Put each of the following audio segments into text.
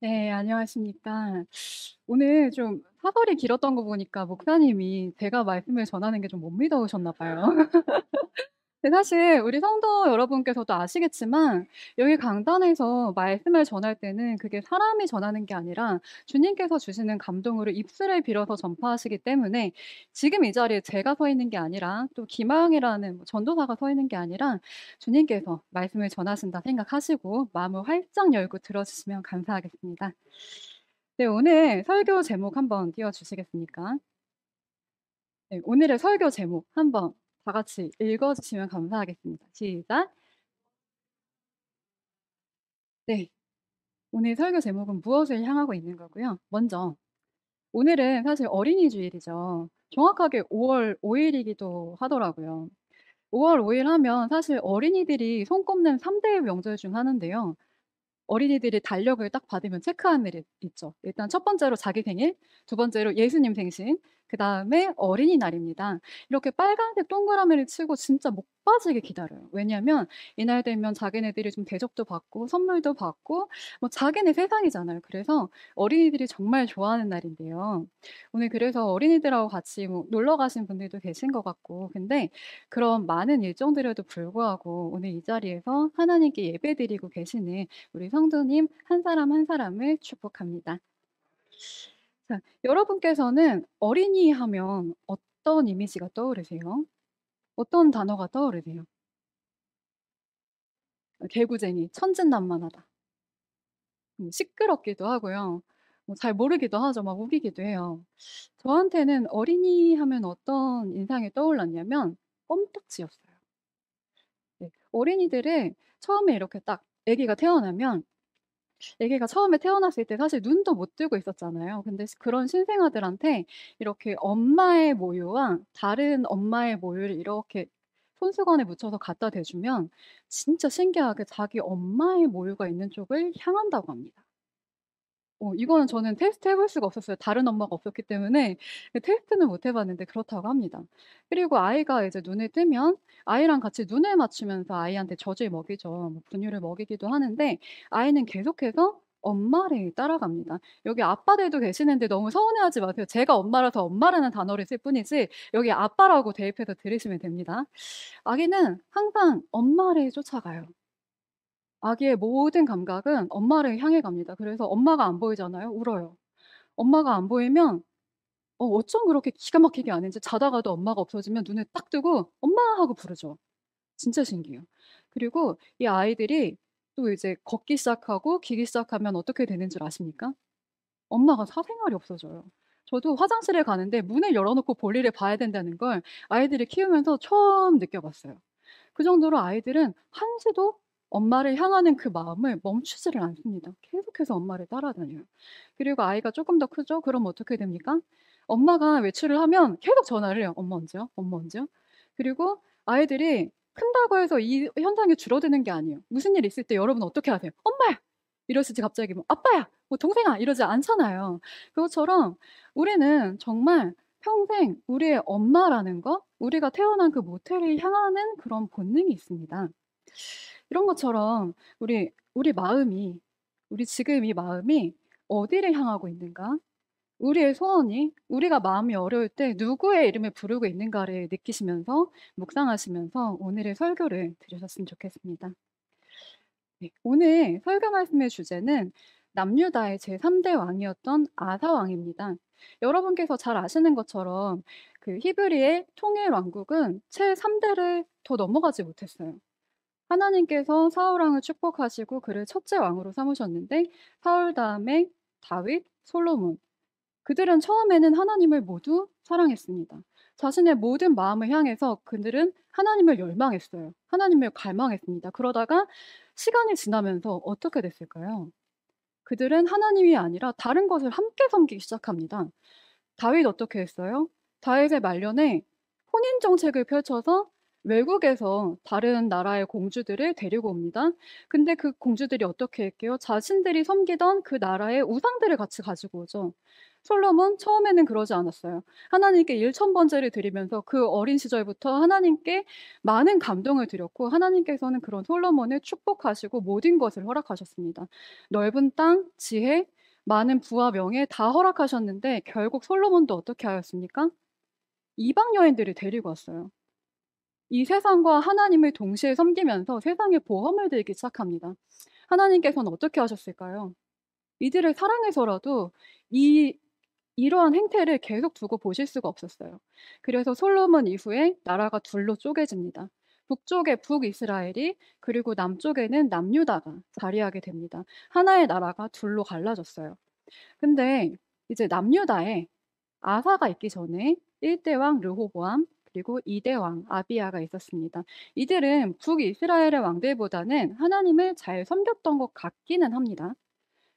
네, 안녕하십니까. 오늘 좀 사설이 길었던 거 보니까 목사님이 제가 말씀을 전하는 게 좀 못 믿어오셨나 봐요. 근데 사실 우리 성도 여러분께서도 아시겠지만 여기 강단에서 말씀을 전할 때는 그게 사람이 전하는 게 아니라 주님께서 주시는 감동으로 입술을 빌어서 전파하시기 때문에 지금 이 자리에 제가 서 있는 게 아니라 또 김하영이라는 전도사가 서 있는 게 아니라 주님께서 말씀을 전하신다 생각하시고 마음을 활짝 열고 들어주시면 감사하겠습니다. 네, 오늘 설교 제목 한번 띄워주시겠습니까? 네, 오늘의 설교 제목 한번 다 같이 읽어주시면 감사하겠습니다. 시작. 네, 오늘 설교 제목은 무엇을 향하고 있는 거고요. 먼저 오늘은 사실 어린이 주일이죠. 정확하게 5월 5일이기도 하더라고요. 5월 5일 하면 사실 어린이들이 손꼽는 3대 명절 중 하나인데요. 어린이들이 달력을 딱 받으면 체크하는 일이 있죠. 일단 첫 번째로 자기 생일, 두 번째로 예수님 생신, 그다음에 어린이날입니다. 이렇게 빨간색 동그라미를 치고 진짜 목 빠지게 기다려요. 왜냐하면 이날 되면 자기네들이 좀 대접도 받고 선물도 받고 뭐 자기네 세상이잖아요. 그래서 어린이들이 정말 좋아하는 날인데요. 오늘 그래서 어린이들하고 같이 뭐 놀러 가신 분들도 계신 것 같고 근데 그런 많은 일정들에도 불구하고 오늘 이 자리에서 하나님께 예배드리고 계시는 우리 성도님 한 사람 한 사람을 축복합니다. 자, 여러분께서는 어린이 하면 어떤 이미지가 떠오르세요? 어떤 단어가 떠오르세요? 개구쟁이, 천진난만하다. 시끄럽기도 하고요. 뭐 잘 모르기도 하죠. 막 우기기도 해요. 저한테는 어린이 하면 어떤 인상이 떠올랐냐면 껌딱지였어요. 네. 어린이들은 처음에 이렇게 딱 아기가 태어나면 아기가 처음에 태어났을 때 사실 눈도 못 뜨고 있었잖아요. 근데 그런 신생아들한테 이렇게 엄마의 모유와 다른 엄마의 모유를 이렇게 손수건에 묻혀서 갖다 대주면 진짜 신기하게 자기 엄마의 모유가 있는 쪽을 향한다고 합니다. 이거는 저는 테스트 해볼 수가 없었어요. 다른 엄마가 없었기 때문에 테스트는 못 해 봤는데 그렇다고 합니다. 그리고 아이가 이제 눈을 뜨면 아이랑 같이 눈을 맞추면서 아이한테 젖을 먹이죠. 뭐 분유를 먹이기도 하는데 아이는 계속해서 엄마를 따라갑니다. 여기 아빠들도 계시는데 너무 서운해하지 마세요. 제가 엄마라서 엄마라는 단어를 쓸 뿐이지 여기 아빠라고 대입해서 들으시면 됩니다. 아기는 항상 엄마를 쫓아가요. 아기의 모든 감각은 엄마를 향해 갑니다. 그래서 엄마가 안 보이잖아요. 울어요. 엄마가 안 보이면 어쩜 그렇게 기가 막히게 아는지 자다가도 엄마가 없어지면 눈을 딱 뜨고 "엄마." 하고 부르죠. 진짜 신기해요. 그리고 이 아이들이 또 이제 걷기 시작하고 기기 시작하면 어떻게 되는 줄 아십니까? 엄마가 사생활이 없어져요. 저도 화장실에 가는데 문을 열어 놓고 볼일을 봐야 된다는 걸 아이들을 키우면서 처음 느껴봤어요. 그 정도로 아이들은 한시도 엄마를 향하는 그 마음을 멈추지를 않습니다. 계속해서 엄마를 따라다녀요. 그리고 아이가 쪼끔 더 크죠? 그럼 어떻게 됩니까? 엄마가 외출을 하면 계속 전화를 해요. "엄마 언제요? 엄마 언제요?" 그리고 아이들이 큰다고 해서 이 현상이 줄어드는 게 아니에요. 무슨 일 있을 때 여러분 어떻게 하세요? "엄마야!" 이러시지 갑자기 뭐 "아빠야!" 뭐 "동생아!" 이러지 않잖아요. 그것처럼 우리는 정말 평생 우리의 엄마라는 거, 우리가 태어난 그 모태를 향하는 그런 본능이 있습니다. 이런 것처럼 우리 마음이 우리 지금 이 마음이 어디를 향하고 있는가? 우리의 소원이 우리가 마음이 어려울 때 누구의 이름을 부르고 있는가를 느끼시면서 묵상하시면서 오늘의 설교를 들으셨으면 좋겠습니다. 네. 오늘 설교 말씀의 주제는 남유다의 제3대 왕이었던 아사 왕입니다. 여러분께서 잘 아시는 것처럼 그 히브리의 통일 왕국은 제3대를 더 넘어가지 못했어요. 하나님께서 사울 왕을 축복하시고 그를 첫째 왕으로 삼으셨는데 사울 다음에 다윗, 솔로몬 그들은 처음에는 하나님을 모두 사랑했습니다. 자신의 모든 마음을 향해서 그들은 하나님을 열망했어요. 하나님을 갈망했습니다. 그러다가 시간이 지나면서 어떻게 됐을까요? 그들은 하나님이 아니라 다른 것을 함께 섬기기 시작합니다. 다윗 어떻게 했어요? 다윗의 말년에 혼인 정책을 펼쳐서 외국에서 다른 나라의 공주들을 데리고 옵니다. 근데 그 공주들이 어떻게 했게요? 자신들이 섬기던 그 나라의 우상들을 같이 가지고 오죠. 솔로몬 처음에는 그러지 않았어요. 하나님께 일천번제를 드리면서 그 어린 시절부터 하나님께 많은 감동을 드렸고 하나님께서는 그런 솔로몬을 축복하시고 모든 것을 허락하셨습니다. 넓은 땅, 지혜, 많은 부와 명예 다 허락하셨는데 결국 솔로몬도 어떻게 하였습니까? 이방 여인들을 데리고 왔어요. 이 세상과 하나님을 동시에 섬기면서 세상에 보험을 들기 시작합니다. 하나님께서는 어떻게 하셨을까요? 이들을 사랑해서라도 이 이러한 행태를 계속 두고 보실 수가 없었어요. 그래서 솔로몬 이후에 나라가 둘로 쪼개집니다. 북쪽에 북이스라엘이, 그리고 남쪽에는 남유다가 자리하게 됩니다. 하나의 나라가 둘로 갈라졌어요. 근데 이제 남유다에 아사가 있기 전에 1대 왕 르호보암, 그리고 2대 왕 아비야가 있었습니다. 이들은 북이스라엘의 왕들보다는 하나님을 잘 섬겼던 것 같기는 합니다.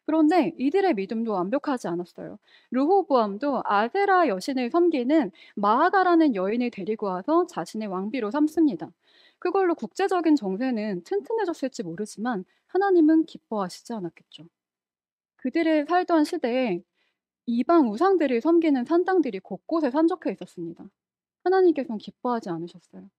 그런데 이들의 믿음도 완벽하지 않았어요. 르호보암도 아세라 여신을 섬기는 마아가라는 여인을 데리고 와서 자신의 왕비로 삼습니다. 그걸로 국제적인 정세는 튼튼해졌을지 모르지만 하나님은 기뻐하시지 않았겠죠. 그들의 살던 시대에 이방 우상들을 섬기는 산당들이 곳곳에 산적해 있었습니다. 하나님께서는 기뻐하지 않으셨어요.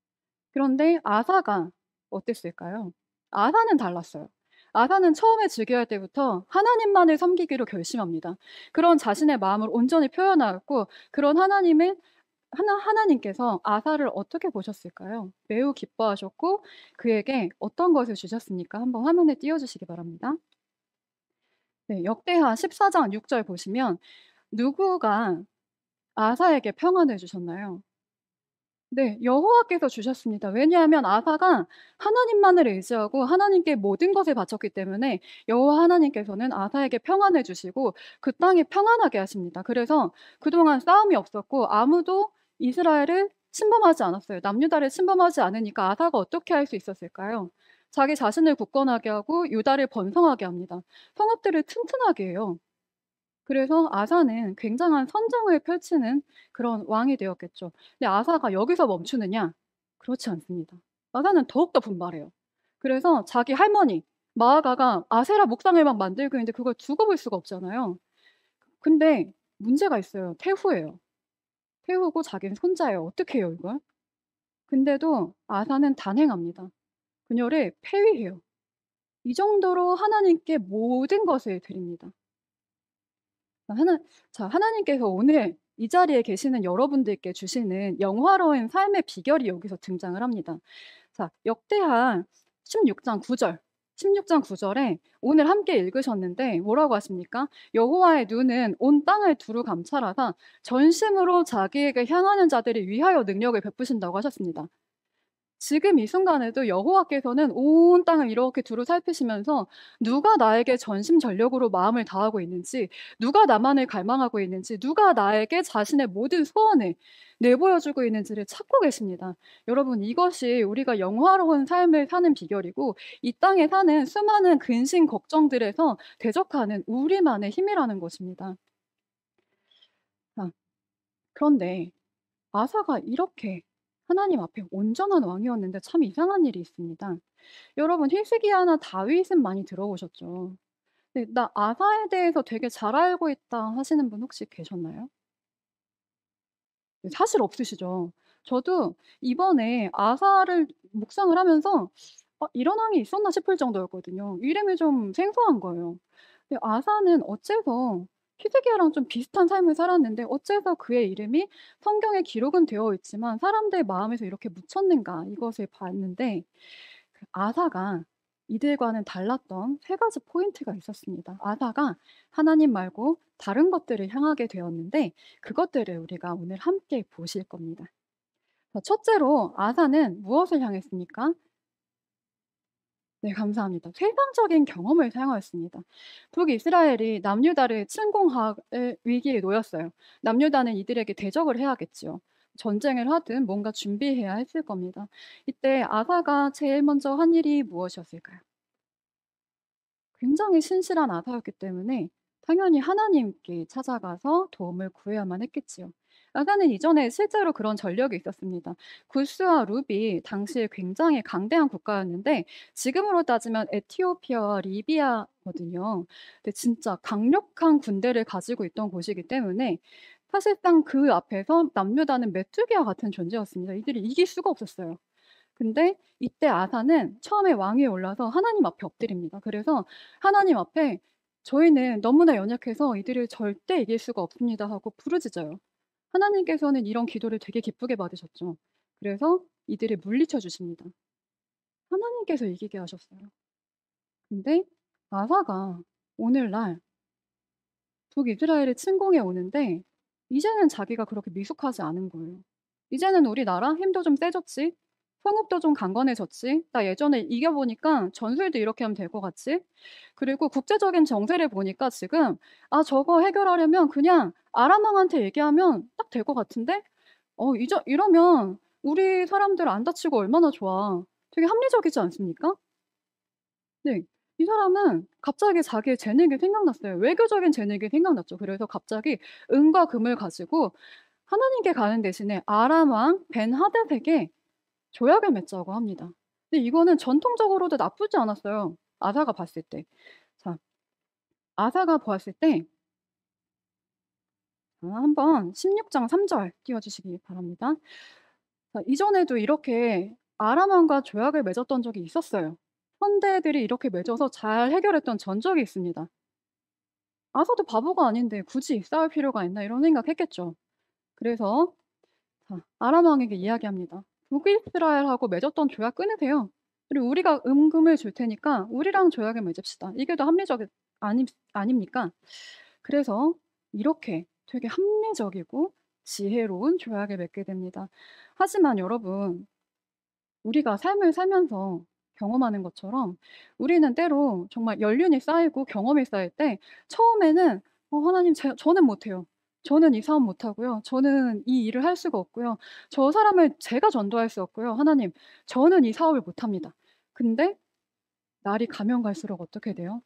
그런데 아사가 어땠을까요? 아사는 달랐어요. 아사는 처음에 즉위할 때부터 하나님만을 섬기기로 결심합니다. 그런 자신의 마음을 온전히 표현하였고, 그런 하나님께서 아사를 어떻게 보셨을까요? 매우 기뻐하셨고 그에게 어떤 것을 주셨습니까? 한번 화면에 띄워주시기 바랍니다. 네, 역대하 14장 6절 보시면 누구가 아사에게 평안을 주셨나요? 네, 여호와께서 주셨습니다. 왜냐하면 아사가 하나님만을 의지하고 하나님께 모든 것을 바쳤기 때문에 여호와 하나님께서는 아사에게 평안을 주시고 그 땅이 평안하게 하십니다. 그래서 그동안 싸움이 없었고 아무도 이스라엘을 침범하지 않았어요. 남유다를 침범하지 않으니까 아사가 어떻게 할 수 있었을까요? 자기 자신을 굳건하게 하고 유다를 번성하게 합니다. 성읍들을 튼튼하게 해요. 그래서 아사는 굉장한 선정을 펼치는 그런 왕이 되었겠죠. 근데 아사가 여기서 멈추느냐? 그렇지 않습니다. 아사는 더욱더 분발해요. 그래서 자기 할머니 마아가가 아세라 목상을 막 만들고 있는데 그걸 두고 볼 수가 없잖아요. 근데 문제가 있어요. 태후예요. 태후고 자기는 손자예요. 어떻게 해요, 이걸? 근데도 아사는 단행합니다. 그녀를 폐위해요. 이 정도로 하나님께 모든 것을 드립니다. 하나 자, 하나님께서 오늘 이 자리에 계시는 여러분들께 주시는 영화로운 삶의 비결이 여기서 등장을 합니다. 자, 역대하 16장 9절. 16장 9절에 오늘 함께 읽으셨는데 뭐라고 하십니까? 여호와의 눈은 온 땅을 두루 감찰하사 전심으로 자기에게 향하는 자들을 위하여 능력을 베푸신다고 하셨습니다. 지금 이 순간에도 여호와께서는 온 땅을 이렇게 두루 살피시면서 누가 나에게 전심전력으로 마음을 다하고 있는지, 누가 나만을 갈망하고 있는지, 누가 나에게 자신의 모든 소원을 내보여주고 있는지를 찾고 계십니다. 여러분, 이것이 우리가 영화로운 삶을 사는 비결이고 이 땅에 사는 수많은 근심 걱정들에서 대적하는 우리만의 힘이라는 것입니다. 자, 그런데 아사가 이렇게 하나님 앞에 온전한 왕이었는데 참 이상한 일이 있습니다. 여러분, 히스기야나 다윗은 많이 들어보셨죠? 네, 나 아사에 대해서 되게 잘 알고 있다 하시는 분 혹시 계셨나요? 네, 사실 없으시죠? 저도 이번에 아사를 묵상을 하면서 이런 왕이 있었나 싶을 정도였거든요. 이름이 좀 생소한 거예요. 근데 아사는 어째서 히스기야랑 좀 비슷한 삶을 살았는데 어째서 그의 이름이 성경에 기록은 되어 있지만 사람들 마음에서 이렇게 묻혔는가 이것을 봤는데 그 아사가 이들과는 달랐던 세 가지 포인트가 있었습니다. 아사가 하나님 말고 다른 것들을 향하게 되었는데 그것들을 우리가 오늘 함께 보실 겁니다. 자, 첫째로 아사는 무엇을 향했습니까? 네, 감사합니다. 세상적인 경험을 향하였습니다. 북이스라엘이 남유다를 침공할 위기에 놓였어요. 남유다는 이들에게 대적을 해야겠지요. 전쟁을 하든 뭔가 준비해야 했을 겁니다. 이때 아사가 제일 먼저 한 일이 무엇이었을까요? 굉장히 신실한 아사였기 때문에 당연히 하나님께 찾아가서 도움을 구해야만 했겠지요. 아사는 이전에 실제로 그런 전력이 있었습니다. 구스와 룹이 당시에 굉장히 강대한 국가였는데 지금으로 따지면 에티오피아와 리비아거든요. 근데 진짜 강력한 군대를 가지고 있던 곳이기 때문에 사실상 그 앞에서 남유다는 메뚜기와 같은 존재였습니다. 이들이 이길 수가 없었어요. 근데 이때 아사는 처음에 왕위에 올라서 하나님 앞에 엎드립니다. 그래서 하나님 앞에 "저희는 너무나 연약해서 이들을 절대 이길 수가 없습니다." 하고 부르짖어요. 하나님께서는 이런 기도를 되게 기쁘게 받으셨죠. 그래서 이들을 물리쳐 주십니다. 하나님께서 이기게 하셨어요. 근데 아사가 오늘날 북이스라엘을 침공해 오는데 이제는 자기가 그렇게 미숙하지 않은 거예요. 이제는 '우리나라 힘도 좀 세졌지. 성읍도 좀 강건해졌지. 나 예전에 이겨 보니까 전술도 이렇게 하면 될 것 같지. 그리고 국제적인 정세를 보니까 지금 아 저거 해결하려면 그냥 아람 왕한테 얘기하면 딱 될 것 같은데? 이러면 우리 사람들 안 다치고 얼마나 좋아.' 되게 합리적이지 않습니까? 네. 이 사람은 갑자기 자기의 재능이 생각났어요. 외교적인 재능이 생각났죠. 그래서 갑자기 은과 금을 가지고 하나님께 가는 대신에 아람 왕 벤하닷에게 조약을 맺자고 합니다. 근데 이거는 전통적으로도 나쁘지 않았어요. 아사가 봤을 때. 자, 아사가 보았을 때 한번 16장 3절 띄워 주시기 바랍니다. 자, 이전에도 이렇게 아람 왕과 조약을 맺었던 적이 있었어요. 선대들이 이렇게 맺어서 잘 해결했던 전적이 있습니다. 아서도 바보가 아닌데 '굳이 싸울 필요가 있나?' 이런 생각했겠죠. 그래서 자 아람 왕에게 이야기합니다. "북이스라엘하고 맺었던 조약 끊으세요. 그리고 우리가 은금을 줄 테니까 우리랑 조약을 맺읍시다." 이게 더 합리적이 아닙니까? 그래서 이렇게 되게 합리적이고 지혜로운 조약을 맺게 됩니다. 하지만 여러분 우리가 삶을 살면서 경험하는 것처럼 우리는 때로 정말 연륜이 쌓이고 경험이 쌓일 때 처음에는 하나님 저는 못해요. 저는 이 사업 못하고요. 저는 이 일을 할 수가 없고요. 저 사람을 제가 전도할 수 없고요. 하나님 저는 이 사업을 못합니다." 근데 날이 가면 갈수록 어떻게 돼요?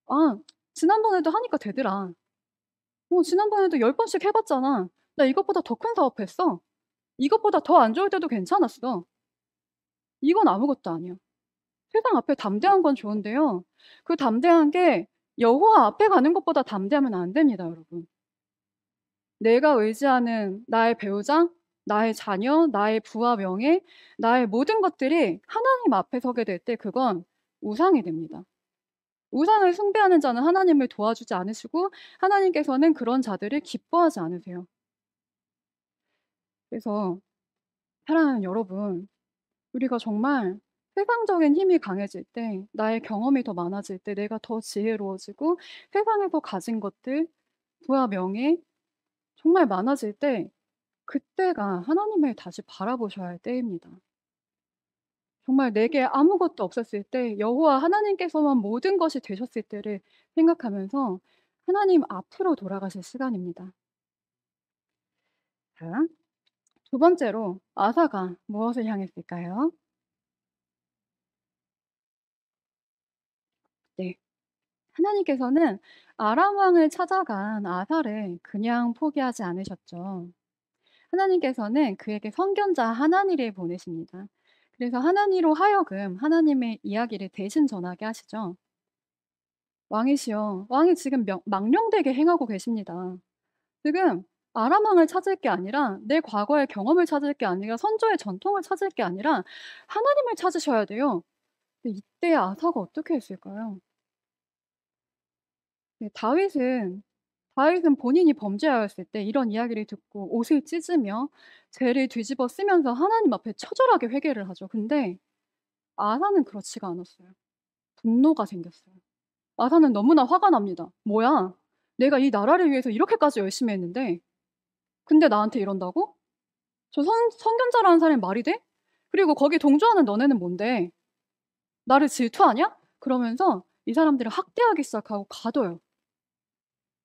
'아 지난번에도 하니까 되더라. 지난번에도 10 번씩 해 봤잖아. 나 이것보다 더 큰 사업 했어. 이것보다 더 안 좋을 때도 괜찮았어.' 이건 아무것도 아니야. 세상 앞에 담대한 건 좋은데요. 그 담대한 게 여호와 앞에 가는 것보다 담대하면 안 됩니다, 여러분. 내가 의지하는 나의 배우자, 나의 자녀, 나의 부와 명예, 나의 모든 것들이 하나님 앞에 서게 될 때 그건 우상이 됩니다. 우상을 숭배하는 자는 하나님을 도와주지 않으시고 하나님께서는 그런 자들을 기뻐하지 않으세요. 그래서 사랑하는 여러분, 우리가 정말 세상적인 힘이 강해질 때, 나의 경험이 더 많아질 때, 내가 더 지혜로워지고 세상에서 가진 것들, 부와 명예 정말 많아질 때 그때가 하나님을 다시 바라보셔야 할 때입니다. 정말 내게 아무것도 없었을 때 여호와 하나님께서만 모든 것이 되셨을 때를 생각하면서 하나님 앞으로 돌아가실 시간입니다. 자, 두 번째로 아사가 무엇을 향했을까요? 네. 하나님께서는 아람 왕을 찾아간 아사를 그냥 포기하지 않으셨죠. 하나님께서는 그에게 선견자 하나니를 보내십니다. 그래서 하나니로 하여금 하나님의 이야기를 대신 전하게 하시죠. "왕이시여 왕이 지금 망령되게 행하고 계십니다. 지금 아람 왕을 찾을 게 아니라 내 과거의 경험을 찾을 게 아니라 선조의 전통을 찾을 게 아니라 하나님을 찾으셔야 돼요." 근데 이때 아사가 어떻게 했을까요? 네, 다윗은 본인이 범죄하였을 때 이런 이야기를 듣고 옷을 찢으며 죄를 뒤집어 쓰면서 하나님 앞에 처절하게 회개를 하죠. 근데 아사는 그렇지가 않았어요. 분노가 생겼어요. 아사는 너무나 화가 납니다. "뭐야? 내가 이 나라를 위해서 이렇게까지 열심히 했는데 근데 나한테 이런다고? 저 선견자라는 사람이 말이 돼? 그리고 거기 동조하는 너네는 뭔데? 나를 질투하냐?" 그러면서 이 사람들을 학대하기 시작하고 가둬요.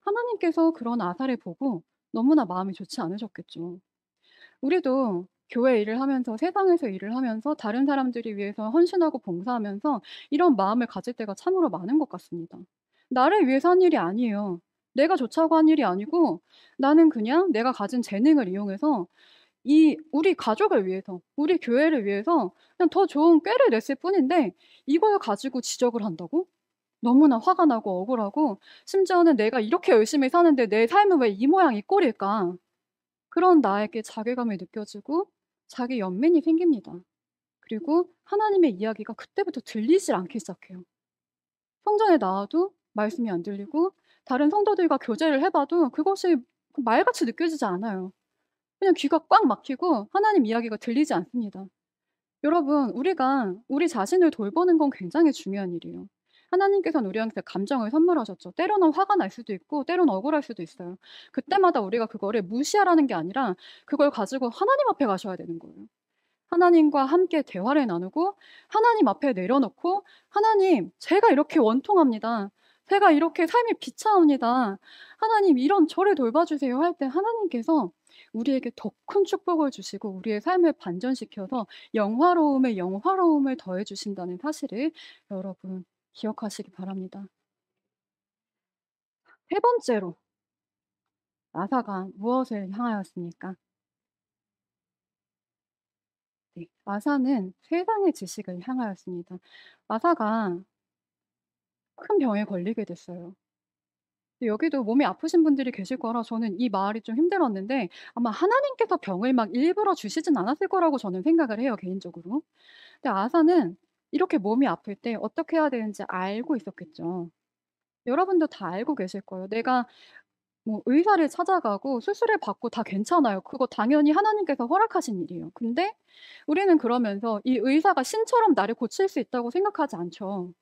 하나님께서 그런 아사를 보고 너무나 마음이 좋지 않으셨겠죠. 우리도 교회 일을 하면서 세상에서 일을 하면서 다른 사람들을 위해서 헌신하고 봉사하면서 이런 마음을 가질 때가 참으로 많은 것 같습니다. 나를 위해서 한 일이 아니에요. 내가 좋자고 한 일이 아니고 나는 그냥 내가 가진 재능을 이용해서 우리 가족을 위해서, 우리 교회를 위해서 그냥 더 좋은 꾀를 냈을 뿐인데 이걸 가지고 지적을 한다고? 너무나 화가 나고 억울하고 심지어는 '내가 이렇게 열심히 사는데 내 삶은 왜 이 모양 이 꼴일까?' 그런 나에게 자괴감이 느껴지고 자기 연민이 생깁니다. 그리고 하나님의 이야기가 그때부터 들리질 않기 시작해요. 성전에 나와도 말씀이 안 들리고 다른 성도들과 교제를 해 봐도 그것이 말같이 느껴지지 않아요. 그냥 귀가 꽉 막히고 하나님 이야기가 들리지 않습니다. 여러분, 우리가 우리 자신을 돌보는 건 굉장히 중요한 일이에요. 하나님께서는 우리한테 감정을 선물하셨죠. 때로는 화가 날 수도 있고 때로는 억울할 수도 있어요. 그때마다 우리가 그거를 무시하라는 게 아니라 그걸 가지고 하나님 앞에 가셔야 되는 거예요. 하나님과 함께 대화를 나누고 하나님 앞에 내려놓고 "하나님, 제가 이렇게 원통합니다. 제가 이렇게 삶이 비참합니다. 하나님 이런 저를 돌봐주세요." 할 때 하나님께서 우리에게 더 큰 축복을 주시고 우리의 삶을 반전시켜서 영화로움에 영화로움을 더해 주신다는 사실을 여러분 기억하시기 바랍니다. 세 번째로 아사가 무엇을 향하였습니까? 네. 아사는 세상의 지식을 향하였습니다. 아사가 큰 병에 걸리게 됐어요. 여기도 몸이 아프신 분들이 계실 거라 저는 이 말이 좀 힘들었는데 아마 하나님께서 병을 막 일부러 주시진 않았을 거라고 저는 생각을 해요, 개인적으로. 근데 아사는 이렇게 몸이 아플 때 어떻게 해야 되는지 알고 있었겠죠. 여러분도 다 알고 계실 거예요. 내가 뭐 의사를 찾아가고 수술을 받고 다 괜찮아요. 그거 당연히 하나님께서 허락하신 일이에요. 근데 우리는 그러면서 이 의사가 신처럼 나를 고칠 수 있다고 생각하지 않죠.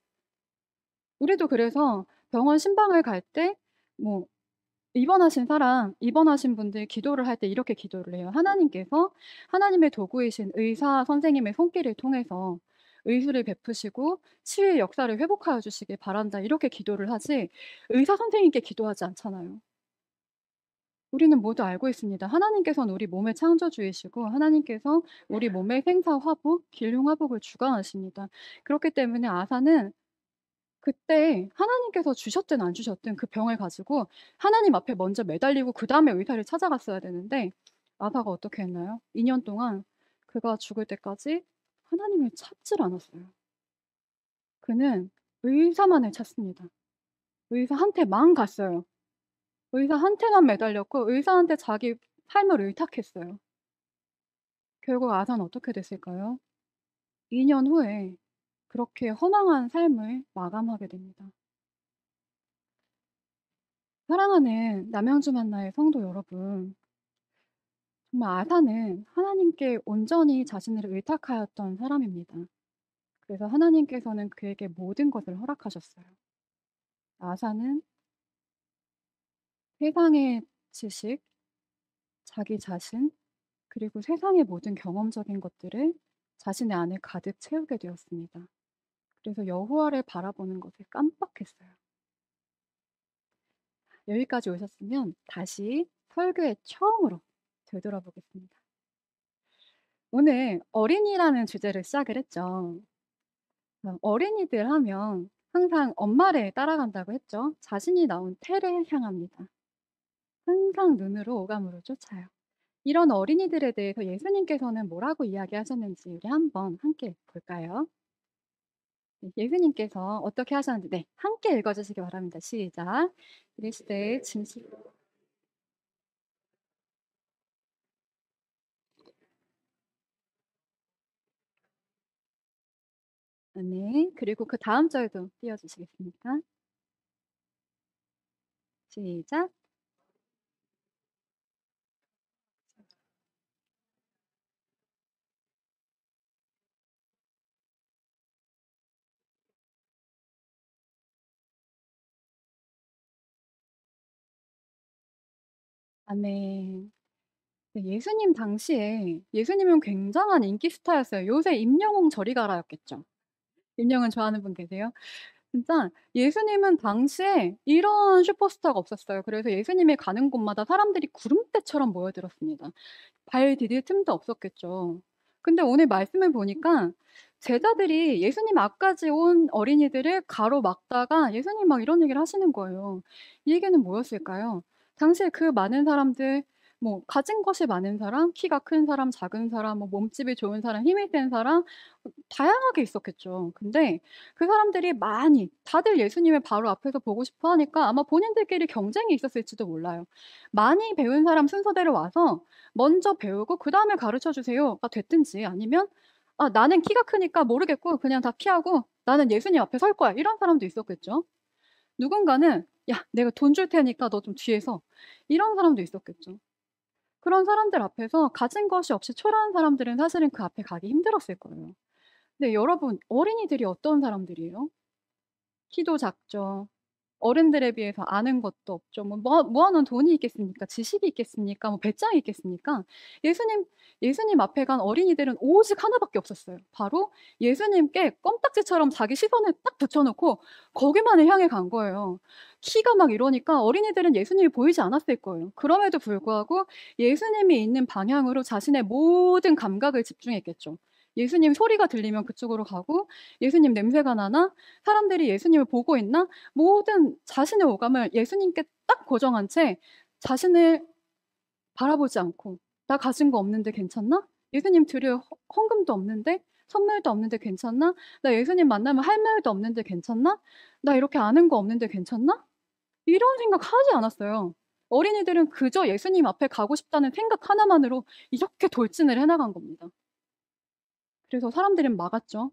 우리도 그래서 병원 신방을 갈 때 뭐 입원하신 분들 기도를 할 때 이렇게 기도를 해요. 하나님께서 하나님의 도구이신 의사 선생님의 손길을 통해서 의술을 베푸시고 치유의 역사를 회복하여 주시길 바란다. 이렇게 기도를 하지 의사 선생님께 기도하지 않잖아요. 우리는 모두 알고 있습니다. 하나님께서는 우리 몸의 창조주이시고 하나님께서 우리 몸의 생사화복, 길흉화복을 주관하십니다. 그렇기 때문에 아사는 그때 하나님께서 주셨든 안 주셨든 그 병을 가지고 하나님 앞에 먼저 매달리고 그다음에 의사를 찾아갔어야 되는데 아사가 어떻게 했나요? 2년 동안 그가 죽을 때까지 하나님을 찾질 않았어요. 그는 의사만을 찾습니다. 의사한테만 갔어요. 의사한테만 매달렸고 의사한테 자기 삶을 의탁했어요. 결국 아사는 어떻게 됐을까요? 2년 후에 그렇게 허망한 삶을 마감하게 됩니다. 사랑하는 남양주 만나의 성도 여러분, 정말 아사는 하나님께 온전히 자신을 의탁하였던 사람입니다. 그래서 하나님께서는 그에게 모든 것을 허락하셨어요. 아사는 세상의 지식, 자기 자신, 그리고 세상의 모든 경험적인 것들을 자신의 안에 가득 채우게 되었습니다. 그래서 여호와를 바라보는 것을 깜빡했어요. 여기까지 오셨으면 다시 설교의 처음으로 되돌아보겠습니다. 오늘 어린이라는 주제를 시작을 했죠. 어린이들 하면 항상 엄마를 따라간다고 했죠. 자신이 낳은 태를 향합니다. 항상 눈으로 오감으로 쫓아요. 이런 어린이들에 대해서 예수님께서는 뭐라고 이야기하셨는지 우리 한번 함께 볼까요? 네, 예수님께서 어떻게 하셨는지 네, 함께 읽어 주시기 바랍니다. 시작. 이르시되 진실 네. 그리고 그다음 절도 띄워 주시겠습니까? 시작. 아멘. 네, 예수님 당시에 예수님은 굉장한 인기 스타였어요. 요새 임영웅 저리 가라였겠죠. 임영웅 좋아하는 분 계세요? 진짜 예수님은 당시에 이런 슈퍼스타가 없었어요. 그래서 예수님이 가는 곳마다 사람들이 구름대처럼 모여들었습니다. 발 디딜 틈도 없었겠죠. 근데 오늘 말씀을 보니까 제자들이 예수님 앞까지 온 어린이들을 가로막다가 예수님 막 이런 얘기를 하시는 거예요. 이 얘기는 뭐였을까요? 당시에 그 많은 사람들 뭐 가진 것이 많은 사람, 키가 큰 사람, 작은 사람, 뭐 몸집이 좋은 사람, 힘이 센 사람 다양하게 있었겠죠. 근데 그 사람들이 많이 다들 예수님을 바로 앞에서 보고 싶어 하니까 아마 본인들끼리 경쟁이 있었을지도 몰라요. 많이 배운 사람 순서대로 와서 먼저 배우고 그다음에 가르쳐 주세요가 됐든지 아니면 '아 나는 키가 크니까 모르겠고 그냥 다 피하고 나는 예수님 앞에 설 거야.' 이런 사람도 있었겠죠. 누군가는 "야 내가 돈 줄 테니까 너 좀 뒤에 서." 이런 사람도 있었겠죠. 그런 사람들 앞에서 가진 것이 없이 초라한 사람들은 사실은 그 앞에 가기 힘들었을 거예요. 근데 여러분 어린이들이 어떤 사람들이에요? 키도 작죠. 어른들에 비해서 아는 것도 없죠. 모아 놓은 돈이 있겠습니까? 지식이 있겠습니까? 뭐 배짱이 있겠습니까? 예수님 예수님 앞에 간 어린이들은 오직 하나 밖에 없었어요. 바로 예수님께 껌딱지처럼 자기 시선을 딱 붙여 놓고 거기만을 향해 간 거예요. 키가 막 이러니까 어린이들은 예수님이 보이지 않았을 거예요. 그럼에도 불구하고 예수님이 있는 방향으로 자신의 모든 감각을 집중했겠죠. 예수님 소리가 들리면 그쪽으로 가고, 예수님 냄새가 나나, 사람들이 예수님을 보고 있나, 모든 자신의 오감을 예수님께 딱 고정한 채 자신을 바라보지 않고 '나 가진 거 없는데 괜찮나? 예수님 드릴 헌금도 없는데? 선물도 없는데 괜찮나? 나 예수님 만나면 할 말도 없는데 괜찮나? 나 이렇게 아는 거 없는데 괜찮나?' 이런 생각 하지 않았어요. 어린이들은 그저 예수님 앞에 가고 싶다는 생각 하나만으로 이렇게 돌진을 해 나간 겁니다. 그래서 사람들은 막았죠.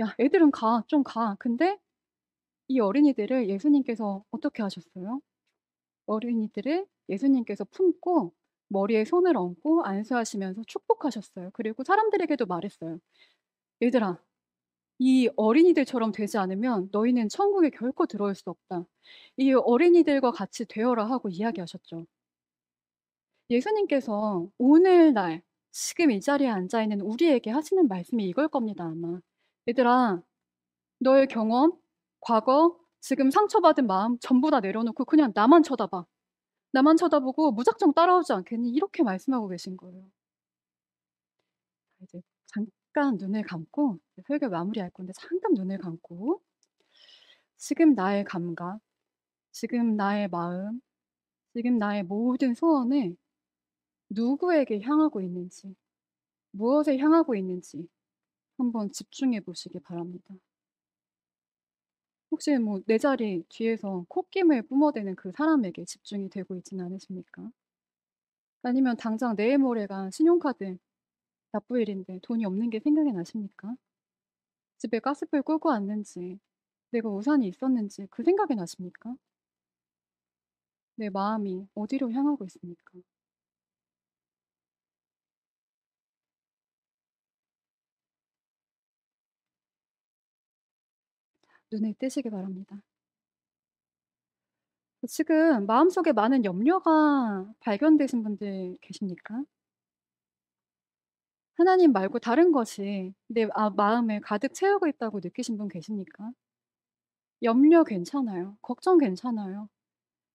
"야 애들은 가. 좀 가." 근데 이 어린이들을 예수님께서 어떻게 하셨어요? 어린이들을 예수님께서 품고 머리에 손을 얹고 안수하시면서 축복하셨어요. 그리고 사람들에게도 말했어요. "얘들아, 이 어린이들처럼 되지 않으면 너희는 천국에 결코 들어올 수 없다. 이 어린이들과 같이 되어라." 하고 이야기하셨죠. 예수님께서 오늘날 지금 이 자리에 앉아 있는 우리에게 하시는 말씀이 이걸 겁니다, 아마. "얘들아, 너의 경험, 과거, 지금 상처받은 마음 전부 다 내려놓고 그냥 나만 쳐다봐. 나만 쳐다보고 무작정 따라오지 않겠니?" 이렇게 말씀하고 계신 거예요. 이제 잠깐 눈을 감고 이제 설교 마무리할 건데, 잠깐 눈을 감고 지금 나의 감각, 지금 나의 마음, 지금 나의 모든 소원을 누구에게 향하고 있는지, 무엇에 향하고 있는지 한번 집중해 보시기 바랍니다. 혹시 뭐 내 자리 뒤에서 콧김을 뿜어대는 그 사람에게 집중이 되고 있지는 않으십니까? 아니면 당장 내일 모레가 신용카드 납부일인데 돈이 없는 게 생각이 나십니까? 집에 가스불 끄고 왔는지, 내가 우산이 있었는지 그 생각이 나십니까? 내 마음이 어디로 향하고 있습니까? 눈을 뜨시기 바랍니다. 지금 마음속에 많은 염려가 발견되신 분들 계십니까? 하나님 말고 다른 것이 내 마음을 가득 채우고 있다고 느끼신 분 계십니까? 염려 괜찮아요. 걱정 괜찮아요.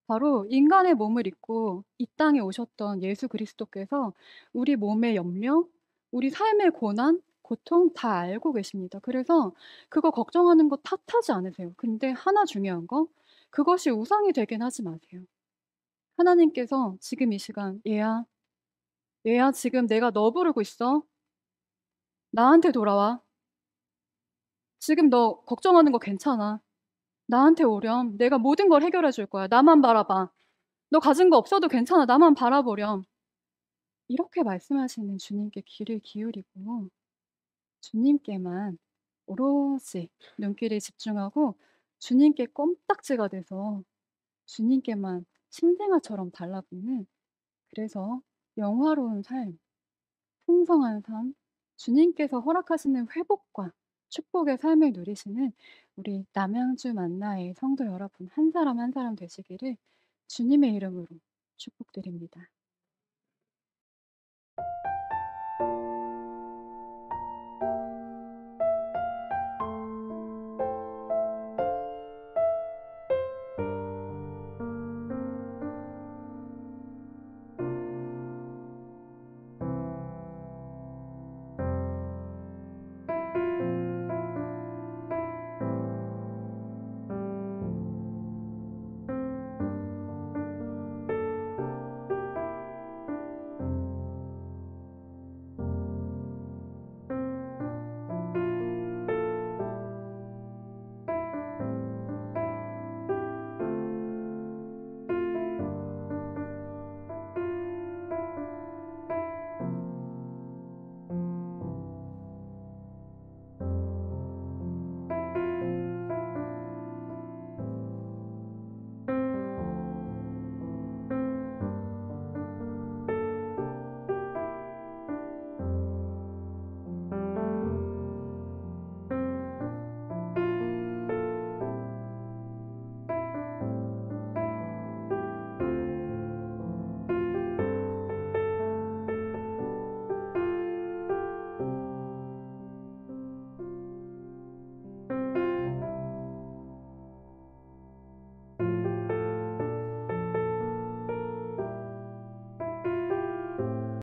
바로 인간의 몸을 입고 이 땅에 오셨던 예수 그리스도께서 우리 몸의 염려, 우리 삶의 고난, 고통 다 알고 계십니다. 그래서 그거 걱정하는 거 탓하지 않으세요. 근데 하나 중요한 거, 그것이 우상이 되긴 하지 마세요. 하나님께서 지금 이 시간 "얘야, 얘야 지금 내가 너 부르고 있어. 나한테 돌아와. 지금 너 걱정하는 거 괜찮아. 나한테 오렴. 내가 모든 걸 해결해 줄 거야. 나만 바라봐. 너 가진 거 없어도 괜찮아. 나만 바라보렴." 이렇게 말씀하시는 주님께 귀를 기울이고 주님께만 오롯이 눈길을 집중하고 주님께 껌딱지가 돼서 주님께만 신생아처럼 달라붙는, 그래서 영화로운 삶, 풍성한 삶, 주님께서 허락하시는 회복과 축복의 삶을 누리시는 우리 남양주 만나의 성도 여러분 한 사람 한 사람 되시기를 주님의 이름으로 축복드립니다.